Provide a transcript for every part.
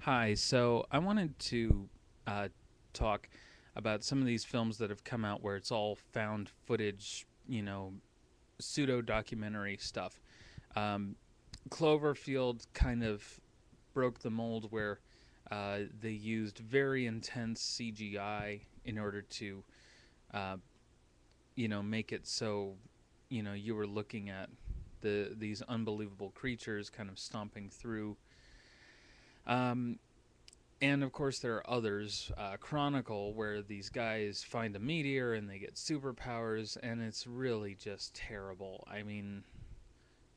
Hi, so I wanted to uh, talk about some of these films that have come out where it's all found footage, pseudo documentary stuff. Um, Cloverfield kind of broke the mold where they used very intense CGI in order to, uh, make it so, you were looking at these unbelievable creatures kind of stomping through. Um, And of course, there are others, Chronicle, where these guys find a meteor and they get superpowers, and it's really just terrible. I mean,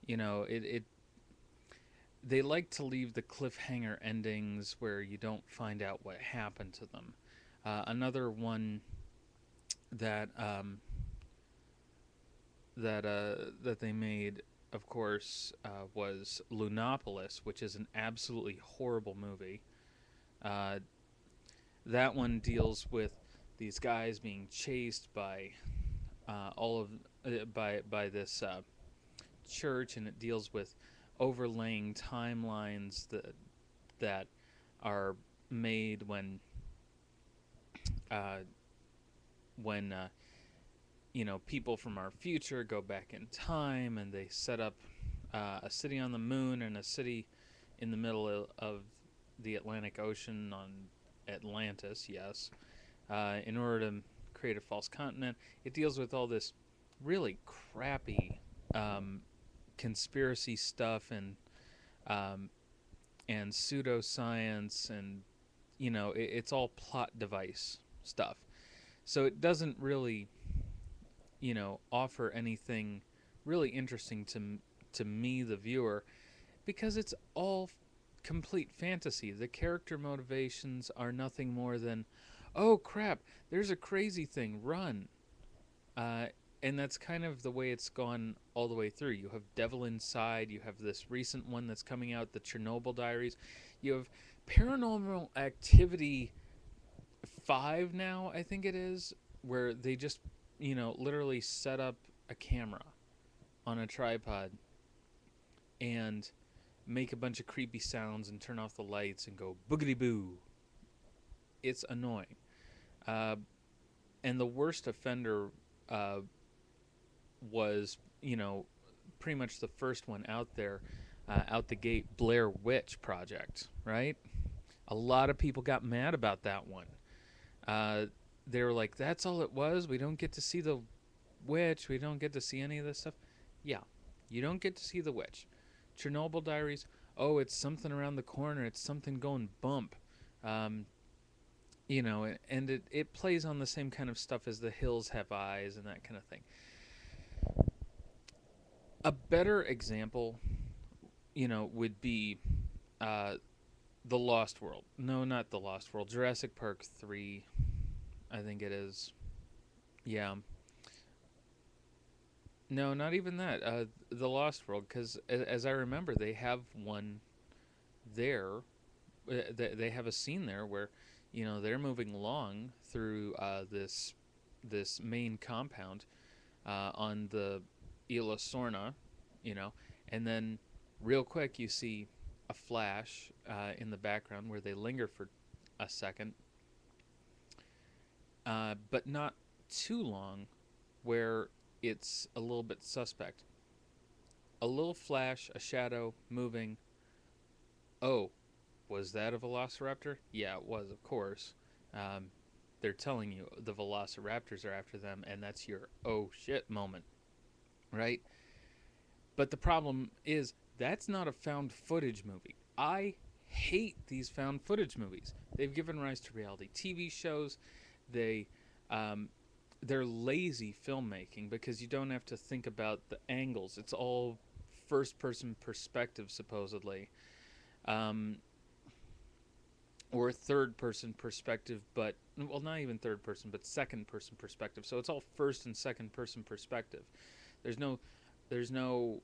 it they like to leave the cliffhanger endings where you don't find out what happened to them. Another one that that they made, of course, was Lunopolis, which is an absolutely horrible movie. Uh, that one deals with these guys being chased by all of by this church, and it deals with overlaying timelines that are made uh, when people from our future go back in time, and they set up a city on the moon and a city in the middle of the Atlantic Ocean on Atlantis, yes, in order to create a false continent. It deals with all this really crappy um, conspiracy stuff um, and pseudoscience, and it's all plot device stuff. So it doesn't really offer anything really interesting to me, the viewer, because it's all complete fantasy. The character motivations are nothing more than, oh crap, there's a crazy thing, run. Uh, and that's kind of the way it's gone all the way through. You have Devil Inside, you have this recent one that's coming out, the Chernobyl Diaries. You have Paranormal Activity 5 now, I think it is, where they just, literally set up a camera on a tripod and make a bunch of creepy sounds and turn off the lights and go boogity boo. It's annoying. Uh, and the worst offender uh, was, pretty much the first one out there, out the gate, Blair Witch Project, right? A lot of people got mad about that one. Uh, they were like, that's all it was? We don't get to see the witch. We don't get to see any of this stuff. Yeah, you don't get to see the witch. Chernobyl Diaries, oh, it's something around the corner. It's something going bump. Um, and it plays on the same kind of stuff as The Hills Have Eyes and that kind of thing. A better example, would be uh, The Lost World. No, not The Lost World. Jurassic Park 3, I think it is. Yeah. No, not even that. The Lost World, because as I remember, they have one there. They have a scene there where, they're moving along through this main compound on the Isla Sorna, you know, and then real quick you see a flash in the background where they linger for a second, but not too long, where it's a little bit suspect. A little flash, a shadow moving. Oh, was that a velociraptor? Yeah, it was, of course. Um, they're telling you the velociraptors are after them, and that's your oh shit moment, right? But the problem is that's not a found footage movie. I hate these found footage movies. They've given rise to reality TV shows. They um, they're lazy filmmaking because you don't have to think about the angles. It's all first person perspective supposedly. Um, or third person perspective, but well, not even third person, but second person perspective. So it's all first and second person perspective. There's no there's no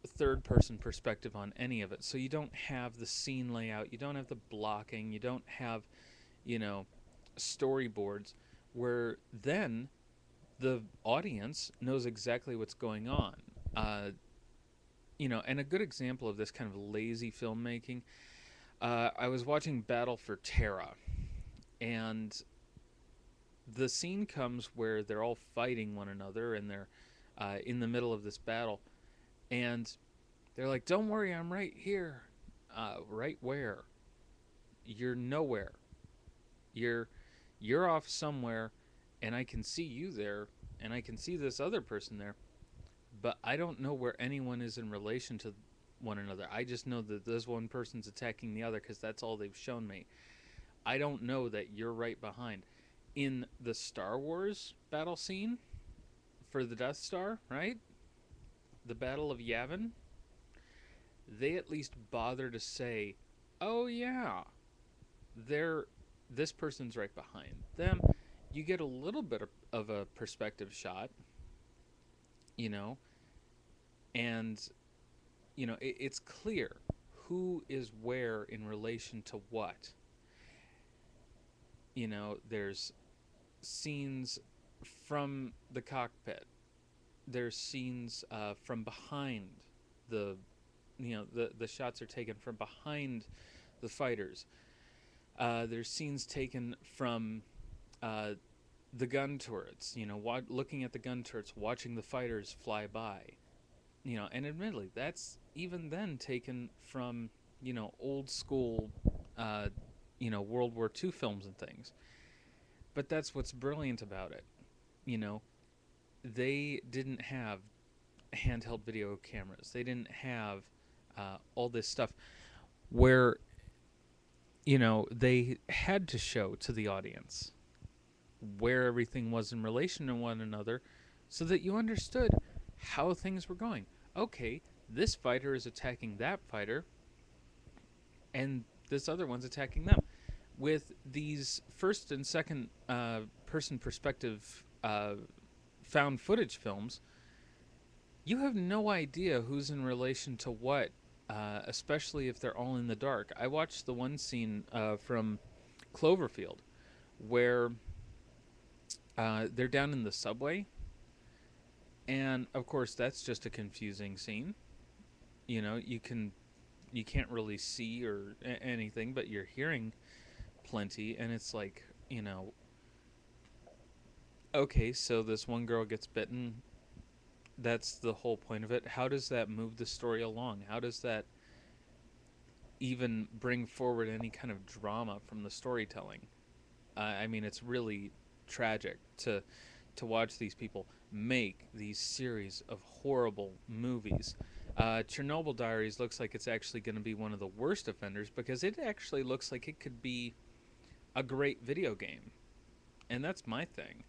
third person perspective on any of it. So you don't have the scene layout, you don't have the blocking, you don't have, you know, storyboards where then the audience knows exactly what's going on. And a good example of this kind of lazy filmmaking, I was watching Battle for Terra, and the scene comes where they're all fighting one another, and they're in the middle of this battle, and they're like, "Don't worry, I'm right here." Right where? You're nowhere. You're you're off somewhere, and I can see you there, and I can see this other person there, but I don't know where anyone is in relation to one another. I just know that this one person's attacking the other because that's all they've shown me. I don't know that you're right behind. In the Star Wars battle scene for the Death Star, right? The Battle of Yavin, they at least bother to say, "Oh yeah, they're this person's right behind them." You get a little bit of a perspective shot, you know, and it's clear who is where in relation to what. There's scenes from the cockpit. There's scenes from behind the the shots are taken from behind the fighters. There's scenes taken from uh, the gun turrets. Looking at the gun turrets, watching the fighters fly by. And admittedly, that's even then taken from old school, uh, World War II films and things. But that's what's brilliant about it. You know, they didn't have handheld video cameras. They didn't have all this stuff where they had to show to the audience where everything was in relation to one another so that you understood how things were going. Okay, this fighter is attacking that fighter and this other one's attacking them. With these first and second person perspective found footage films, you have no idea who's in relation to what, especially if they're all in the dark. I watched the one scene from Cloverfield where they're down in the subway, and of course that's just a confusing scene. You can't really see or anything, but you're hearing plenty, and it's like, okay, so this one girl gets bitten. That's the whole point of it. How does that move the story along? How does that even bring forward any kind of drama from the storytelling? I mean, it's really tragic to watch these people make these series of horrible movies. Chernobyl Diaries looks like it's actually going to be one of the worst offenders because it actually looks like it could be a great video game, and that's my thing.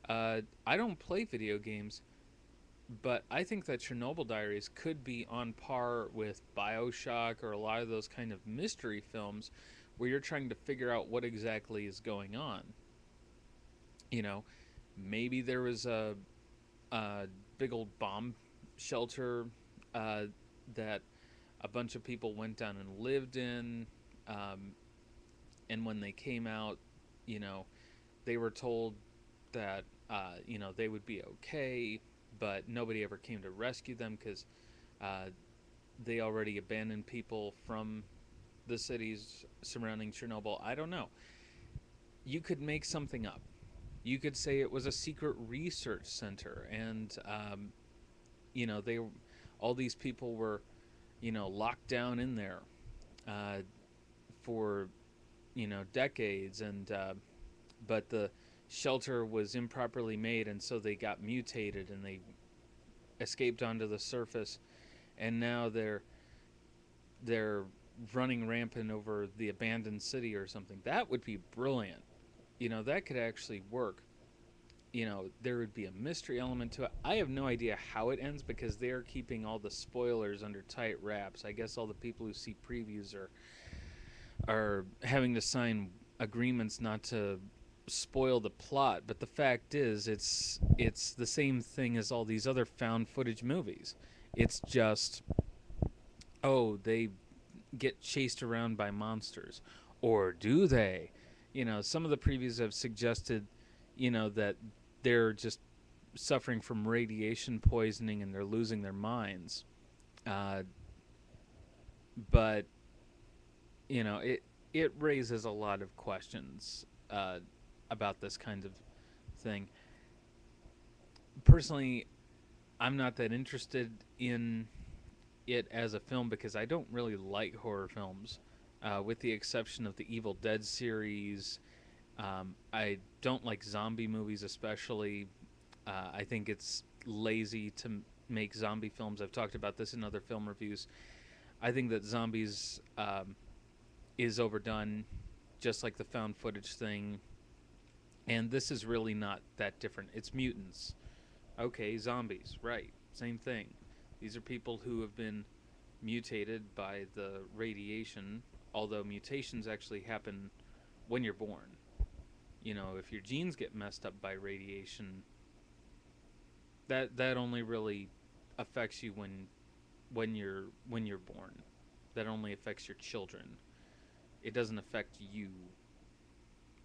I don't play video games, but I think that Chernobyl Diaries could be on par with BioShock or a lot of those kind of mystery films where you're trying to figure out what exactly is going on. You know, maybe there was a big old bomb shelter that a bunch of people went down and lived in, um, and when they came out, you know, they were told that they would be okay, but nobody ever came to rescue them because uh, they already abandoned people from the cities surrounding Chernobyl. I don't know. You could make something up. You could say it was a secret research center, and they all these people were locked down in there uh, for decades, and but the shelter was improperly made, and so they got mutated and they escaped onto the surface, and now they're running rampant over the abandoned city or something. That would be brilliant. That could actually work. There would be a mystery element to it. I have no idea how it ends because they're keeping all the spoilers under tight wraps. I guess all the people who see previews are having to sign agreements not to spoil the plot, but the fact is it's the same thing as all these other found footage movies. It's just, oh, they get chased around by monsters, or do they? Some of the previews have suggested that they're just suffering from radiation poisoning and they're losing their minds. But it raises a lot of questions about this kind of thing. Personally, I'm not that interested in it as a film because I don't really like horror films, with the exception of the Evil Dead series. I don't like zombie movies, especially. I think it's lazy to make zombie films. I've talked about this in other film reviews. I think that zombies is overdone, just like the found footage thing. And this is really not that different. It's mutants. Okay, zombies, right. Same thing. These are people who have been mutated by the radiation, although mutations actually happen when you're born. If your genes get messed up by radiation, that only really affects you when you're born. That only affects your children. It doesn't affect you.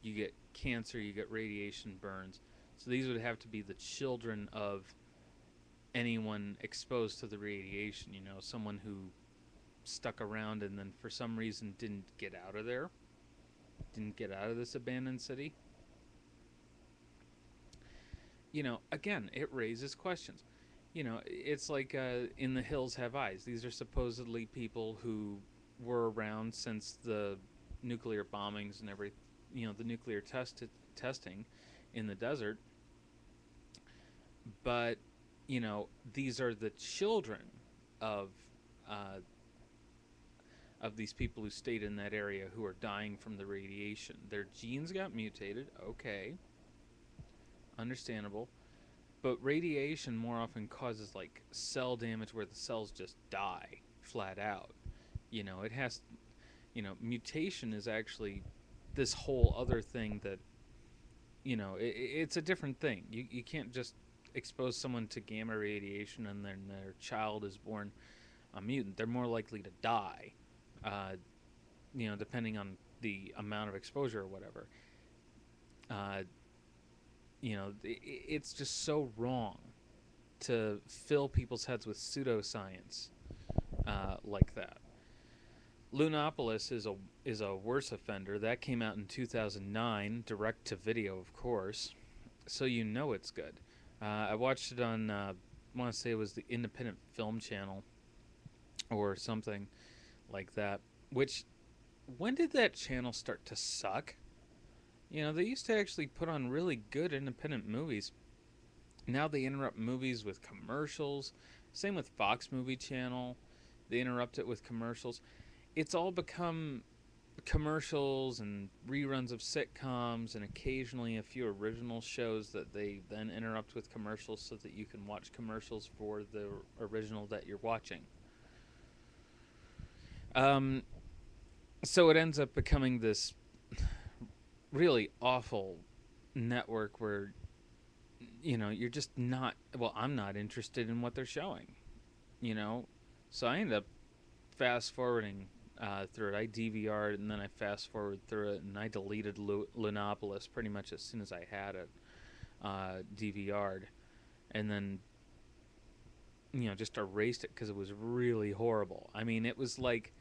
You get cancer, you get radiation burns. So these would have to be the children of anyone exposed to the radiation, someone who stuck around and then for some reason didn't get out of there, didn't get out of this abandoned city. Again, it raises questions. It's like In the Hills Have Eyes. These are supposedly people who were around since the nuclear bombings and the nuclear testing in the desert. But these are the children of uh, of these people who stayed in that area who are dying from the radiation. Their genes got mutated. Okay, understandable. But radiation more often causes like cell damage where the cells just die flat out. It has, mutation is actually this whole other thing that, it's a different thing. You can't just expose someone to gamma radiation and then their child is born a mutant. They're more likely to die, uh, depending on the amount of exposure or whatever. Uh, it's just so wrong to fill people's heads with pseudoscience like that. Lunopolis is a worse offender. That came out in 2009, direct to video, of course. So it's good. I watched it on, I want to say it was the Independent Film Channel or something like that. Which, when did that channel start to suck? They used to actually put on really good independent movies. Now they interrupt movies with commercials. Same with Fox Movie Channel. They interrupt it with commercials. It's all become commercials and reruns of sitcoms and occasionally a few original shows that they then interrupt with commercials so that you can watch commercials for the original that you're watching. Um, so it ends up becoming this really awful network where you're just not, well, I'm not interested in what they're showing, you know so I end up fast forwarding through it. I DVR'd and then I fast forwarded through it, and I deleted Lunopolis pretty much as soon as I had it DVR'd, and then just erased it because it was really horrible. I mean, it was like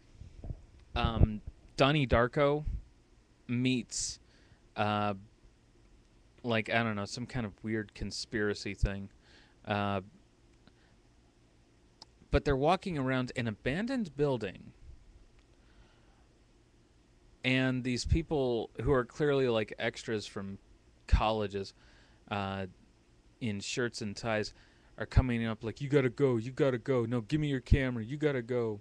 Donnie Darko meets uh, like, I don't know, some kind of weird conspiracy thing. Uh, but they're walking around an abandoned building, and these people who are clearly like extras from colleges, uh, in shirts and ties, are coming up like, you gotta go, you gotta go. No, give me your camera, you gotta go.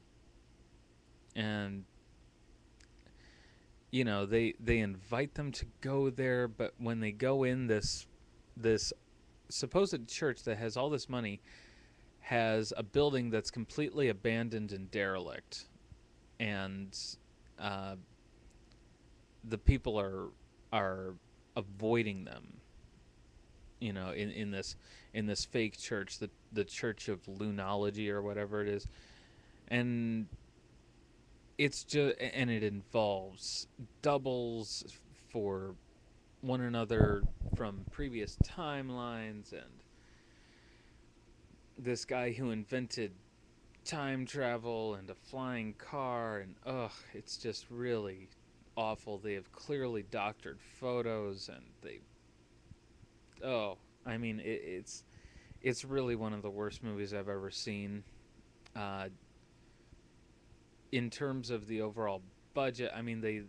And they invite them to go there, but when they go in, this supposed church that has all this money has a building that's completely abandoned and derelict, and uh, the people are avoiding them. In this fake church, the Church of Lunology or whatever it is, and it involves doubles for one another from previous timelines, and this guy who invented time travel and a flying car, and ugh, it's just really awful. They have clearly doctored photos, and they, oh, I mean, it's really one of the worst movies I've ever seen. Uh, in terms of the overall budget, I mean, they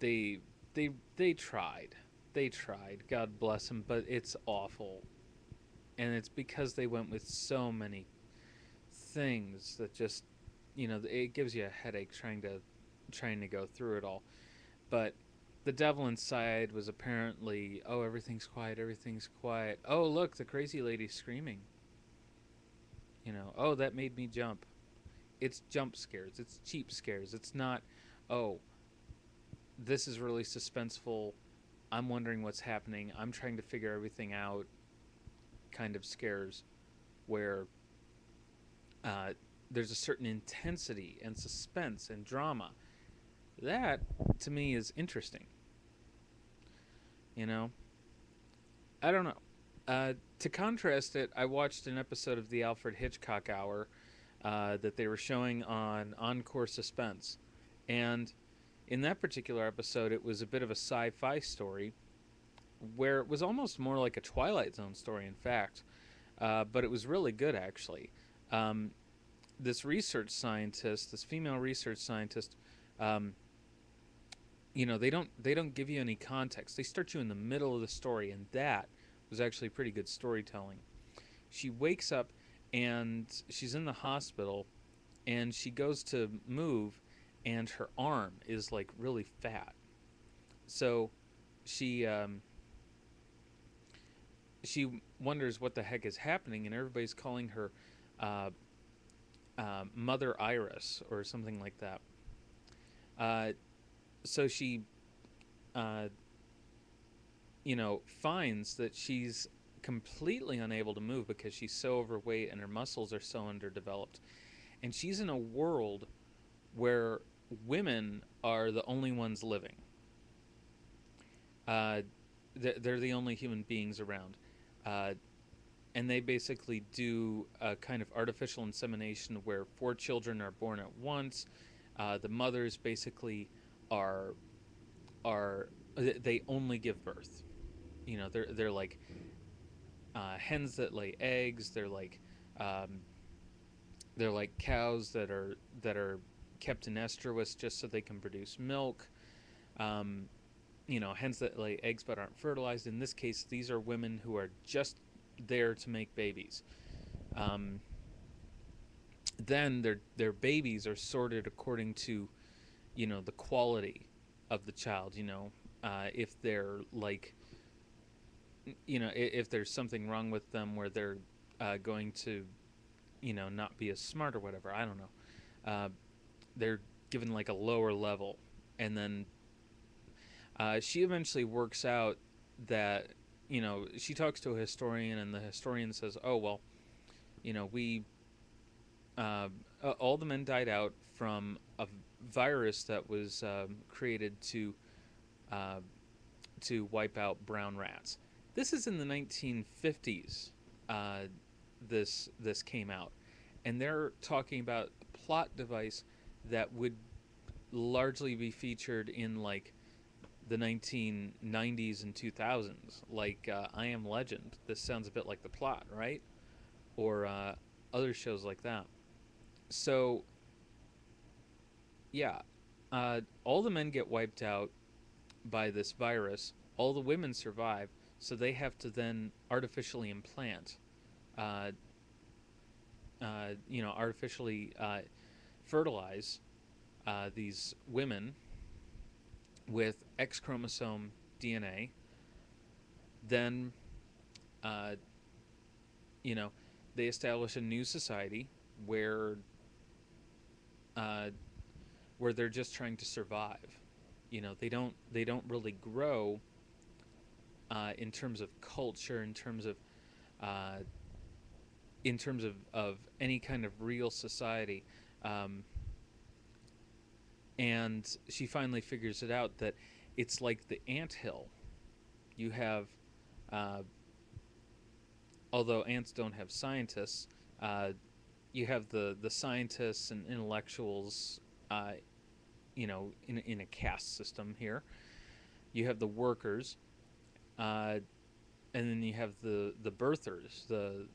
they tried, they tried. God bless them, but it's awful, and it's because they went with so many things that just, it gives you a headache trying to go through it all. But the devil inside was apparently, oh, everything's quiet, everything's quiet. Oh, look, the crazy lady's screaming. Oh, that made me jump. It's jump scares. It's cheap scares. It's not, oh, this is really suspenseful. I'm wondering what's happening. I'm trying to figure everything out kind of scares where uh, there's a certain intensity and suspense and drama. That, to me, is interesting. You know? I don't know. To contrast it, I watched an episode of the Alfred Hitchcock Hour that they were showing on Encore Suspense. And in that particular episode, it was a bit of a sci fi story where it was almost more like a Twilight Zone story, in fact. But it was really good, actually. Um, this research scientist, this female research scientist, um, they don't give you any context. They start you in the middle of the story, and that was actually pretty good storytelling. She wakes up and she's in the hospital, and she goes to move, and her arm is like really fat. So she she wonders what the heck is happening, and everybody's calling her uh, Mother Iris or something like that. Uh, so she, uh, finds that she's completely unable to move because she's so overweight and her muscles are so underdeveloped. And she's in a world where women are the only ones living. Uh, they're the only human beings around. Uh, and they basically do a kind of artificial insemination where four children are born at once. The mothers basically are are they only give birth. They're like hens that lay eggs. Um, they're like cows that are kept in estrus just so they can produce milk. Um, hens that lay eggs but aren't fertilized. In this case, these are women who are just there to make babies. Um, then their babies are sorted according to the quality of the child. If they're like if there's something wrong with them where they're going to not be as smart or whatever. I don't know. They're given like a lower level, and then she eventually works out that she talks to a historian, and the historian says, "Oh well, we uh, all the men died out from a virus that was created uh, to wipe out brown rats." This is in the 1950s. Uh, this came out, and they're talking about a plot device that would largely be featured in like the 1990s and 2000s, like I Am Legend. This sounds a bit like the plot, right? Or other shows like that. So yeah, all the men get wiped out by this virus. All the women survive, so they have to then artificially implant, uh, artificially fertilize these women with X chromosome DNA. Then, uh, you know, they establish a new society where uh, where they're just trying to survive. They don't really grow in terms of culture, uh, in terms of any kind of real society. Um, and she finally figures it out that it's like the ant hill. You have, uh, although ants don't have scientists, uh, you have the scientists and intellectuals, uh, in a caste system here. You have the workers, uh, and then you have the birthers, the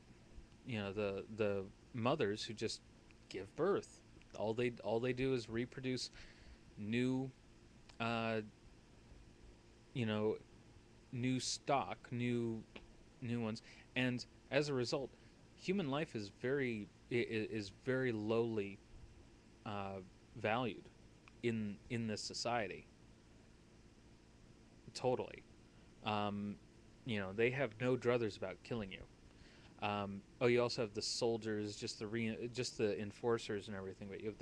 mothers who just give birth. All they do is reproduce new, uh, you know, new stock, new ones, and as a result, human life is very lowly uh, valued in this society. Totally. Um, they have no druthers about killing you. You also have the soldiers, just the enforcers and everything. But you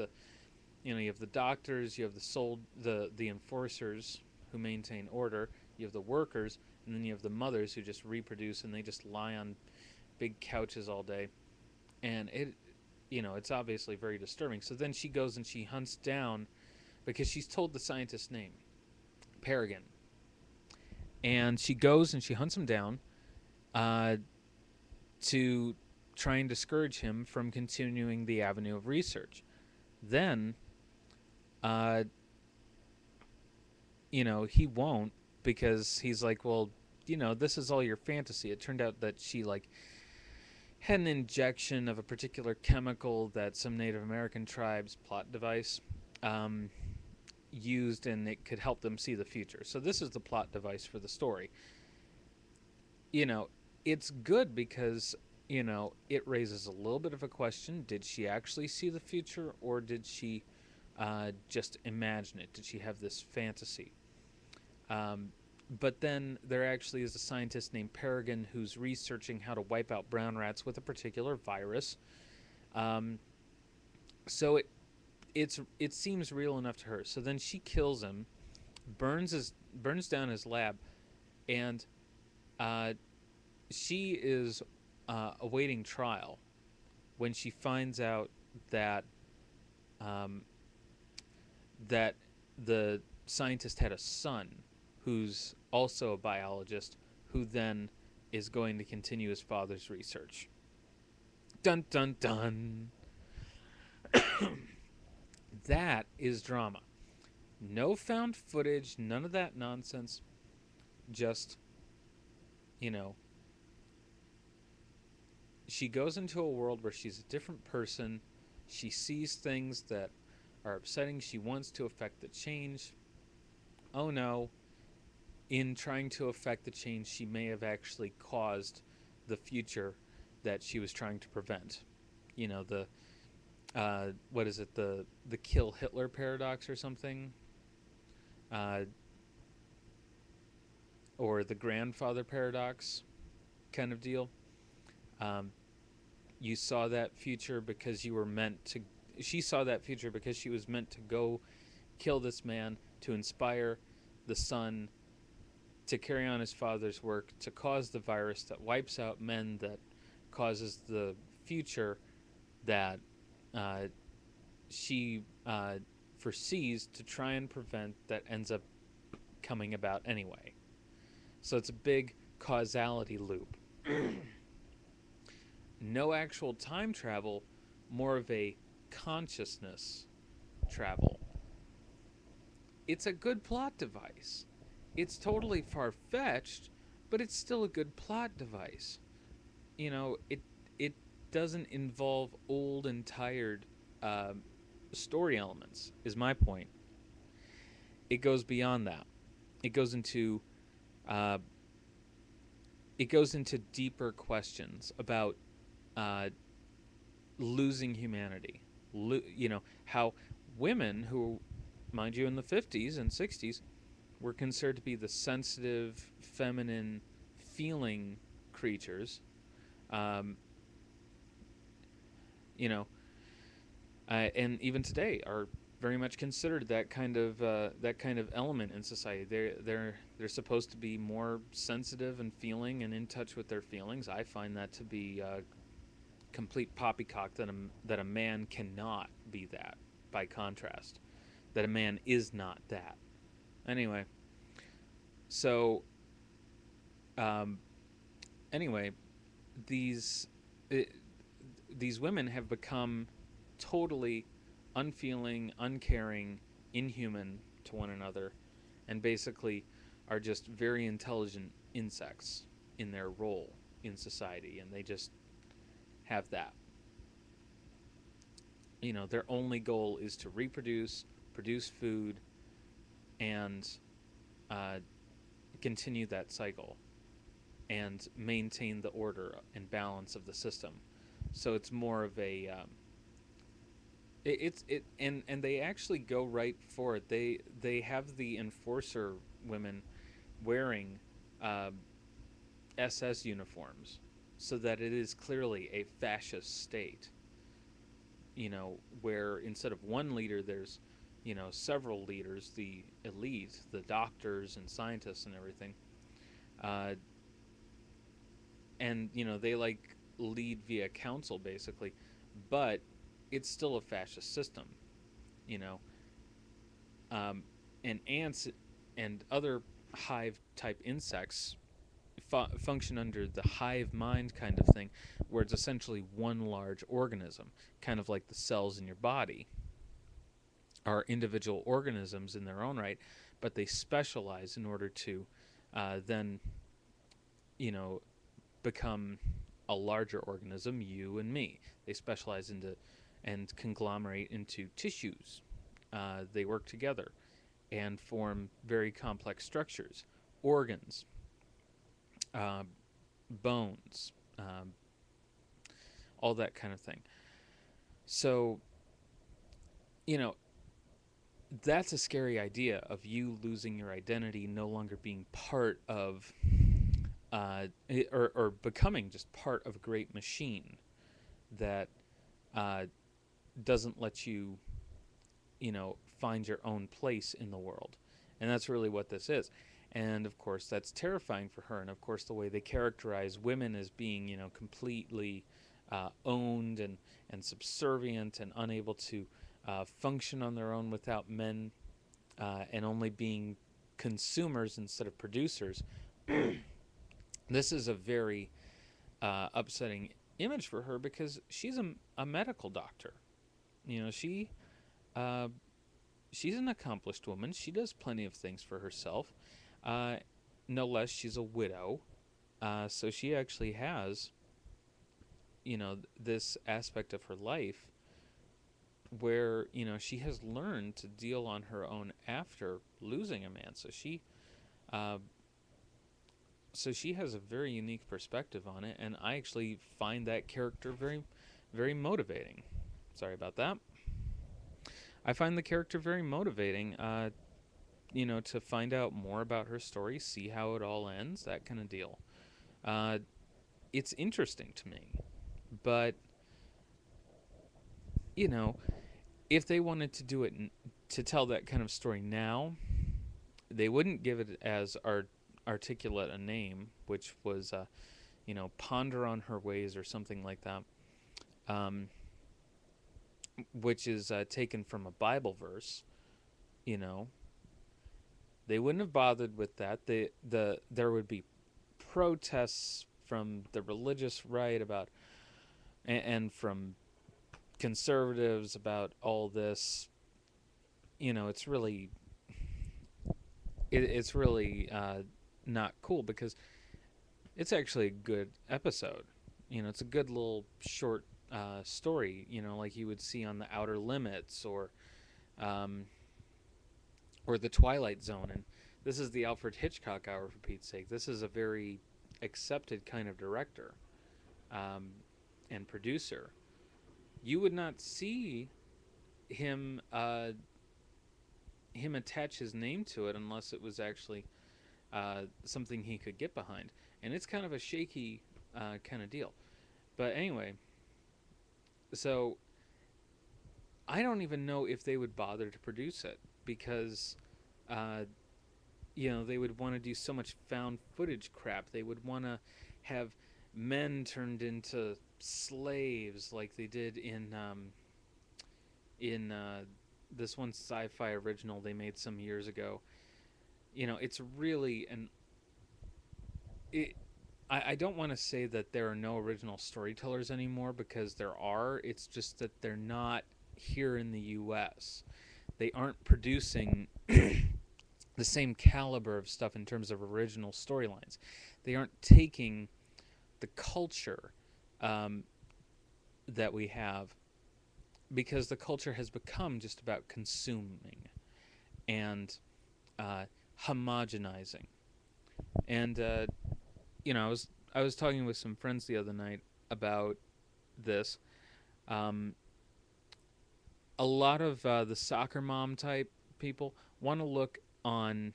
have the doctors, you have the enforcers who maintain order. You have the workers, and then you have the mothers who just reproduce and they just lie on big couches all day. And it's obviously very disturbing. So then she goes and she hunts down, because she's told the scientist's name, Peregrine, and she goes and she hunts him down, uh, to try and discourage him from continuing the avenue of research. Then, uh, he won't, because he's like, well, this is all your fantasy. It turned out that she like had an injection of a particular chemical that some Native American tribes, plot device, um, used, and it could help them see the future. So this is the plot device for the story. You know, it's good because it raises a little bit of a question: did she actually see the future, or did she just imagine it? Did she have this fantasy? Um, but then there actually is a scientist named Peregrine who's researching how to wipe out brown rats with a particular virus. Um, so it seems real enough to her. So then she kills him, burns down his lab, and uh, she is awaiting trial when she finds out that um, that the scientist had a son who's also a biologist, who then is going to continue his father's research. Dun dun dun. That is drama. No found footage, none of that nonsense. Just, you know, she goes into a world where she's a different person. She sees things that are upsetting. She wants to affect the change. Oh no, in trying to affect the change, she may have actually caused the future that she was trying to prevent. The what is it? The kill Hitler paradox or something, uh, or the grandfather paradox kind of deal. Um, you saw that future because you were meant to. She saw that future because she was meant to go kill this man to inspire the son to carry on his father's work, to cause the virus that wipes out men, that causes the future that uh, she foresees to try and prevent, that ends up coming about anyway. So it's a big causality loop. No actual time travel, more of a consciousness travel. It's a good plot device. It's totally far fetched, but it's still a good plot device. It doesn't involve old and tired story elements. Is my point. It goes beyond that. It goes into uh, it goes into deeper questions about uh, losing humanity. How women who, mind you, in the 50s and 60s, were considered to be the sensitive, feminine, feeling creatures. Um, you know, and even today are very much considered that kind of element in society. They're supposed to be more sensitive and feeling and in touch with their feelings. I find that to be complete poppycock, that a man cannot be that. By contrast, that a man is not that. Anyway, so um, anyway, these it, these women have become totally unfeeling, uncaring, inhuman to one another, and basically are just very intelligent insects in their role in society, and they just have that. Their only goal is to reproduce, produce food, and uh, continue that cycle and maintain the order and balance of the system. So it's more of a and they actually go right for it. They have the enforcer women wearing uh, SS uniforms, so that it is clearly a fascist state. Where instead of one leader, there's several leaders, the elite, the doctors and scientists and everything, uh, and they like lead via council basically, but it's still a fascist system. You know, um, and ants and other hive type insects function under the hive mind kind of thing, where it's essentially one large organism, kind of like the cells in your body are individual organisms in their own right, but they specialize in order to then, you know, become a larger organism, you and me. They specialize into and conglomerate into tissues. They work together and form very complex structures, organs, uh, bones, all that kind of thing. So, you know, that's a scary idea of you losing your identity, no longer being part of, or becoming just part of a great machine that uh, doesn't let you, find your own place in the world. And that's really what this is. And of course, that's terrifying for her. And of course, the way they characterize women as being, completely owned and subservient and unable to function on their own without men, and only being consumers instead of producers. This is a very upsetting image for her because she's a medical doctor. You know, uh, she's an accomplished woman. She does plenty of things for herself. Uh, no less, she's a widow. So she actually has, this aspect of her life where, she has learned to deal on her own after losing a man. Uh, so she has a very unique perspective on it, and I actually find that character very, very motivating. Sorry about that. I find the character very motivating. To find out more about her story, see how it all ends, that kind of deal. Uh, it's interesting to me, but you know, if they wanted to do it to tell that kind of story now, they wouldn't give it as articulate a name, which was, ponder on her ways or something like that, um, which is taken from a Bible verse. You know, they wouldn't have bothered with that. There would be protests from the religious right about and from conservatives about all this. It's really it's really not cool because it's actually a good episode. It's a good little short story. Like you would see on The Outer Limits um, or The Twilight Zone. And this is the Alfred Hitchcock hour, for Pete's sake. This is a very accepted kind of director um, and producer. You would not see him attach his name to it unless it was actually something he could get behind. And it's kind of a shaky kind of deal. But anyway, so I don't even know if they would bother to produce it because, uh, they would want to do so much found footage crap. They would want to have men turned into slaves like they did in this one sci-fi original they made some years ago. It's really it. I don't want to say that there are no original storytellers anymore, because there are. It's just that they're not here in the U.S. They aren't producing the same caliber of stuff in terms of original storylines. They aren't taking the culture um, that we have, because the culture has become just about consuming and homogenizing. And I was talking with some friends the other night about this. Um, a lot of the soccer mom type people want to look on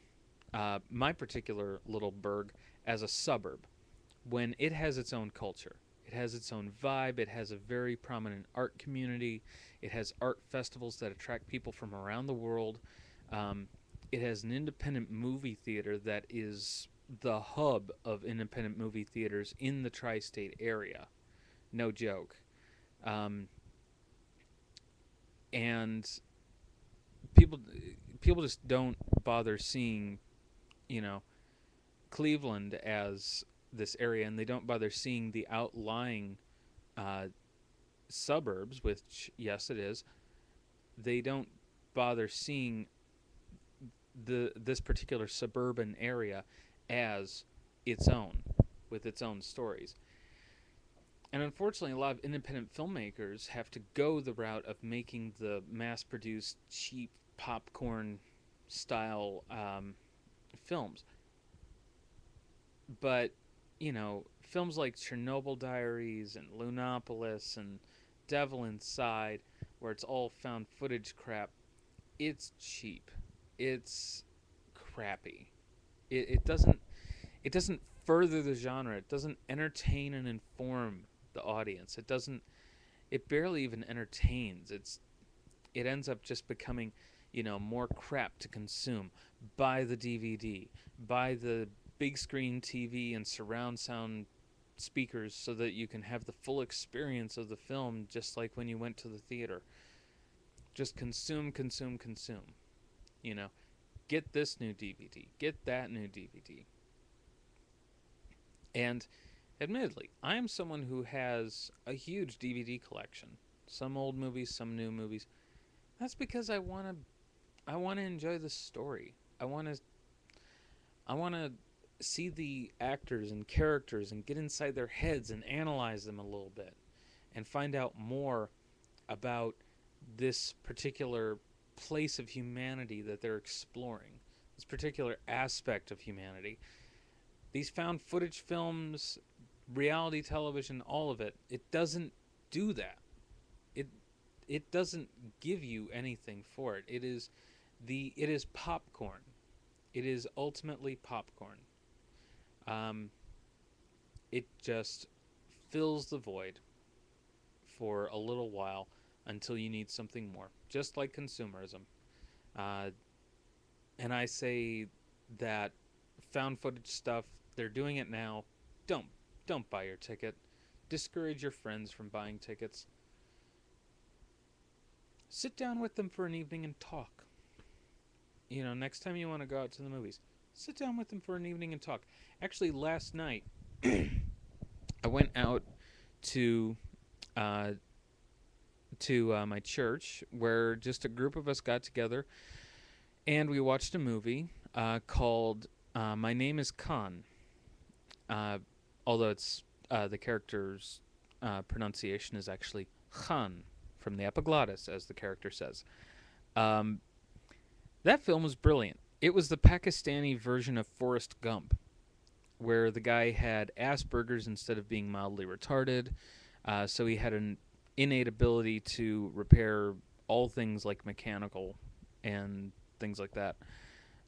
my particular little burg as a suburb, when it has its own culture. It has its own vibe. It has a very prominent art community. It has art festivals that attract people from around the world. Um, it has an independent movie theater that is the hub of independent movie theaters in the tri state area. No joke. Um, and people people just don't bother seeing, you know, Cleveland as this area, and they don't bother seeing the outlying uh, suburbs, which yes, it is. They don't bother seeing the this particular suburban area as its own, with its own stories. And unfortunately, a lot of independent filmmakers have to go the route of making the mass-produced, cheap popcorn style films. But films like Chernobyl Diaries and Lunopolis and Devil Inside, where it's all found footage crap, it's cheap. It's crappy. It doesn't further the genre. It doesn't entertain and inform the audience. It barely even entertains. It ends up just becoming, more crap to consume. Buy the DVD, buy the big screen TV and surround sound speakers so that you can have the full experience of the film, just like when you went to the theater. Just consume, consume, consume. You know, get this new DVD, get that new DVD. And admittedly, I am someone who has a huge DVD collection. Some old movies, some new movies. That's because I want to enjoy the story. I want to see the actors and characters and get inside their heads and analyze them a little bit and find out more about this particular place of humanity that they're exploring, this particular aspect of humanity. These found footage films, reality television, all of it, it doesn't do that. It it doesn't give you anything for it. It is popcorn. It is ultimately popcorn. Um, it just fills the void for a little while until you need something more, just like consumerism. Uh, and I say that found footage stuff, they're doing it now. Don't don't buy your ticket. Discourage your friends from buying tickets. Sit down with them for an evening and talk. Next time you want to go out to the movies, sit down with them for an evening and talk. Actually, last night I went out to uh, my church, where just a group of us got together and we watched a movie called My Name is Khan. Uh, Although it's the character's pronunciation is actually Khan, from the epiglottis, as the character says. Um, that film was brilliant. It was the Pakistani version of Forrest Gump, where the guy had Asperger's instead of being mildly retarded. So he had an innate ability to repair all things like mechanical and things like that.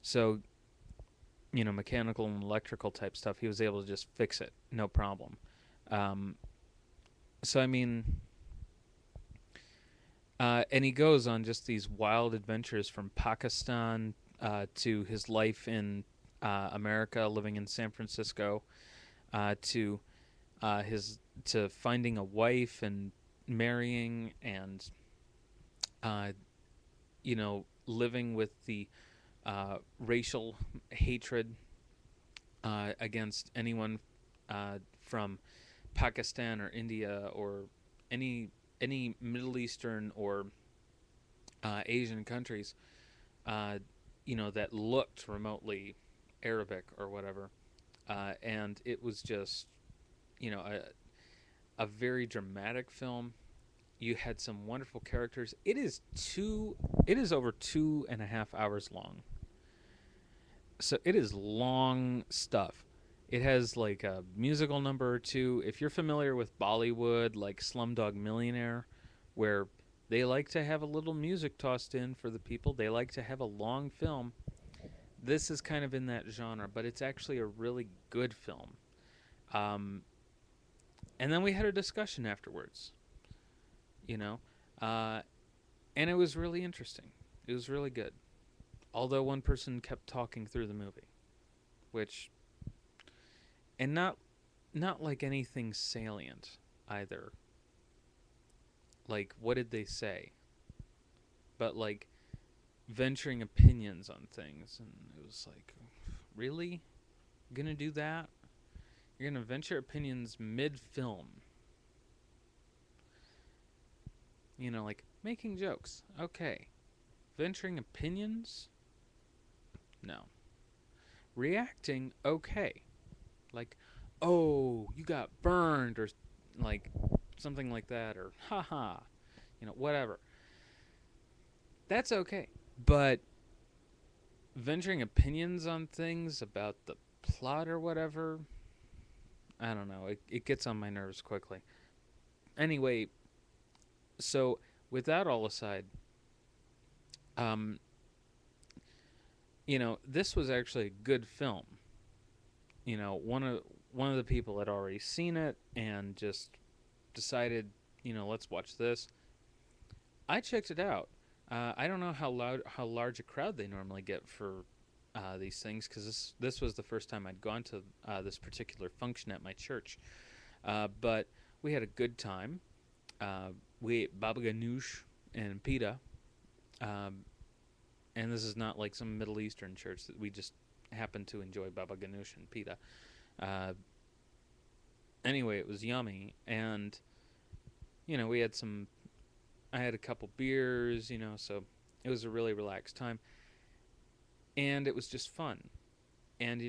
So, mechanical and electrical type stuff, he was able to just fix it, no problem. Um, so, I mean, and he goes on just these wild adventures from Pakistan to his life in America, living in San Francisco, to his to finding a wife and marrying, and uh, living with the racial hatred against anyone from Pakistan or India or any any Middle Eastern or Asian countries, uh, that looked remotely Arabic or whatever, and it was just a very dramatic film. You had some wonderful characters. It is over 2.5 hours long, so it is long stuff. It has like a musical number or two. If you're familiar with Bollywood, like Slumdog Millionaire, where they like to have a little music tossed in for the people, they like to have a long film. This is kind of in that genre, but it's actually a really good film. Um, and then we had a discussion afterwards, you know, uh, and it was really interesting. It was really good. Although one person kept talking through the movie, which and not like anything salient either. Like what did they say? But like venturing opinions on things, and it was like, really, you're gonna do that? You're gonna venture opinions mid-film? Like making jokes. Okay, venturing opinions? No. Reacting? Okay. Like, oh, you got burned, or like something like that, or haha, whatever. That's okay. But venturing opinions on things about the plot or whatever, I don't know. It gets on my nerves quickly. Anyway, so with that all aside, um, this was actually a good film. One of the people had already seen it and just decided, let's watch this. I checked it out. I don't know how large a crowd they normally get for these things, because this was the first time I'd gone to this particular function at my church. But we had a good time. We ate baba ganoush and pita, um, and this is not like some Middle Eastern church. That we just happened to enjoy baba ganoush and pita. Uh, anyway, it was yummy, and we had some. I had a couple beers, so it was a really relaxed time, and it was just fun. And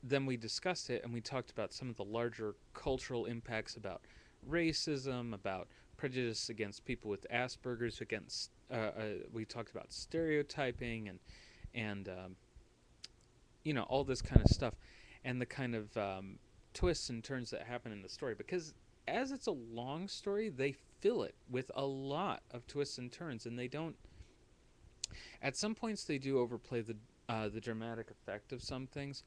then we discussed it, and we talked about some of the larger cultural impacts about racism, about prejudice against people with Asperger's, against we talked about stereotyping and all this kind of stuff, and the kind of twists and turns that happen in the story. Because as it's a long story, they fill it with a lot of twists and turns, and they don't. At some points, they do overplay the dramatic effect of some things,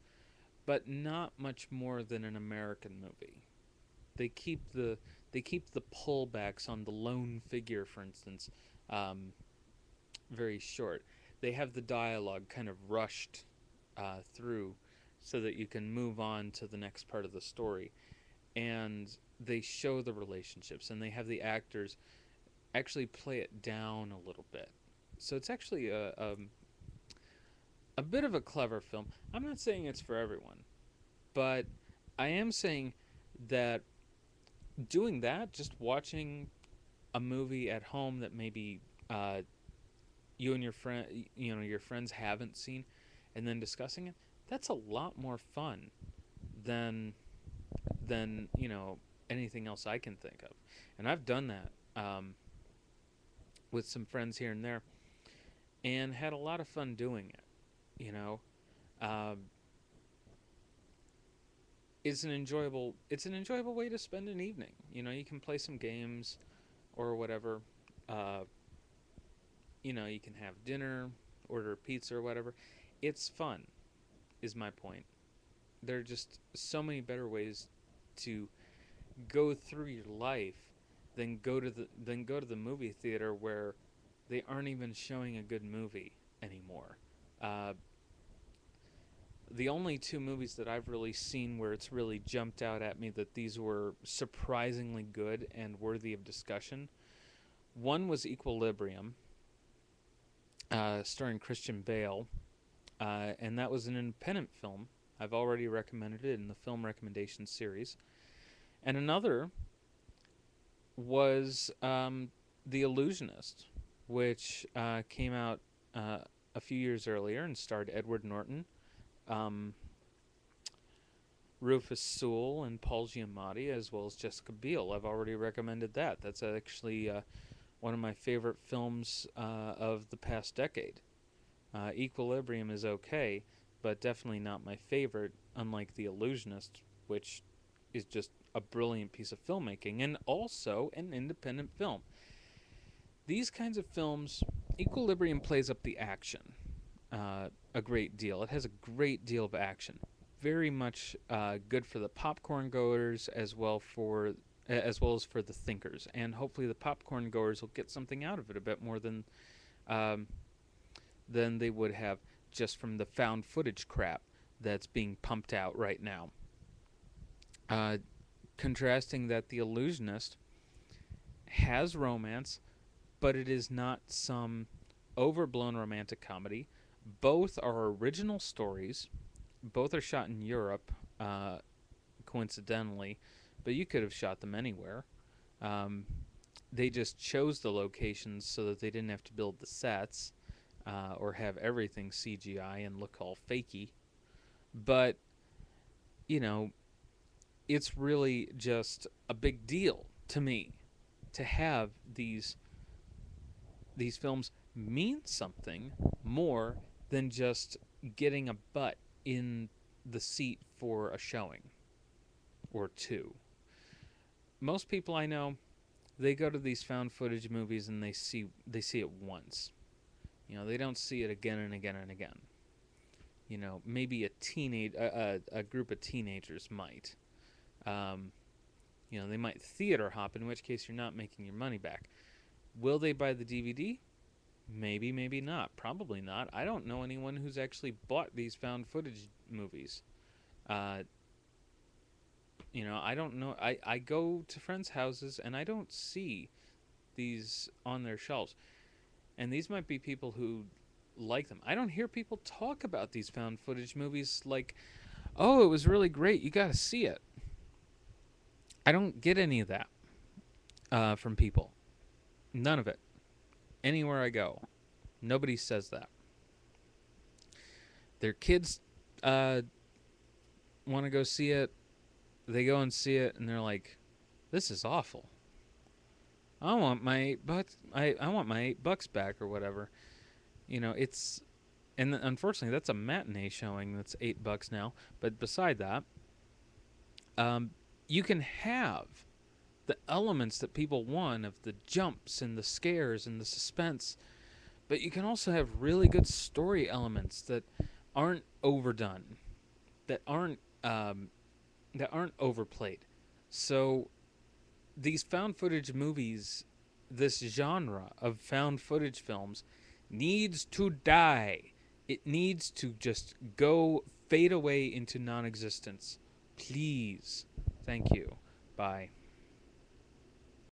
but not much more than an American movie. They keep the pullbacks on the lone figure, for instance, um, very short. They have the dialogue kind of rushed through so that you can move on to the next part of the story, and they show the relationships, and they have the actors actually play it down a little bit. So it's actually a bit of a clever film. I'm not saying it's for everyone, but I am saying that doing that, just watching a movie at home that maybe uh, you and your friends haven't seen, and then discussing it, that's a lot more fun than anything else I can think of. And I've done that with some friends here and there, and had a lot of fun doing it. You know, um, it's an enjoyable way to spend an evening. You can play some games or whatever. Uh, you can have dinner, order pizza or whatever. It's fun, is my point. There are just so many better ways to go through your life than go to the movie theater, where they aren't even showing a good movie anymore. Uh, the only two movies that I've really seen where it's really jumped out at me that these were surprisingly good and worthy of discussion. One was Equilibrium, starring Christian Bale, and that was an independent film I've already recommended it in the film recommendation series. And another was The Illusionist, which came out a few years earlier and starred Edward Norton, um, Rufus Sewell, and Paul Giamatti, as well as Jessica Biel. I've already recommended that. That's actually one of my favorite films of the past decade. Equilibrium is okay, but definitely not my favorite, unlike The Illusionist, which is just a brilliant piece of filmmaking and also an independent film. These kinds of films, Equilibrium plays up the action a great deal. It has a great deal of action. Very much good for the popcorn goers as well as for the thinkers, and hopefully the popcorn goers will get something out of it a bit more um, than they would have just from the found footage crap that's being pumped out right now. Uh, Contrasting that The Illusionist has romance, but it is not some overblown romantic comedy. Both are original stories. Both are shot in Europe, coincidentally, but you could have shot them anywhere. Um, they just chose the locations so that they didn't have to build the sets or have everything CGI and look all fakey. But, you know, it's really just a big deal to me to have these films mean something more than just getting a butt in the seat for a showing or two. Most people I know, they go to these found footage movies and they see it once. They don't see it again and again and again. Maybe a group of teenagers might. Um, they might theater hop, in which case you're not making your money back. Will they buy the DVD? Maybe, maybe not. Probably not. I don't know anyone who's actually bought these found footage movies. I don't know. I go to friends' houses and I don't see these on their shelves. And these might be people who like them. I don't hear people talk about these found footage movies like, oh, it was really great. You got to see it. I don't get any of that from people. None of it. Anywhere I go, nobody says that. Their kids want to go see it. They go and see it, and they're like, "This is awful. I want my $8. I want my $8 back or whatever." It's, and unfortunately, that's a matinee showing. That's $8 now. But beside that, you can have the elements that people want of the jumps and the scares and the suspense, but you can also have really good story elements that aren't overdone, that aren't overplayed. So these found footage movies, this genre of found footage films, needs to die. It needs to just go fade away into non-existence. Please. Thank you. Bye.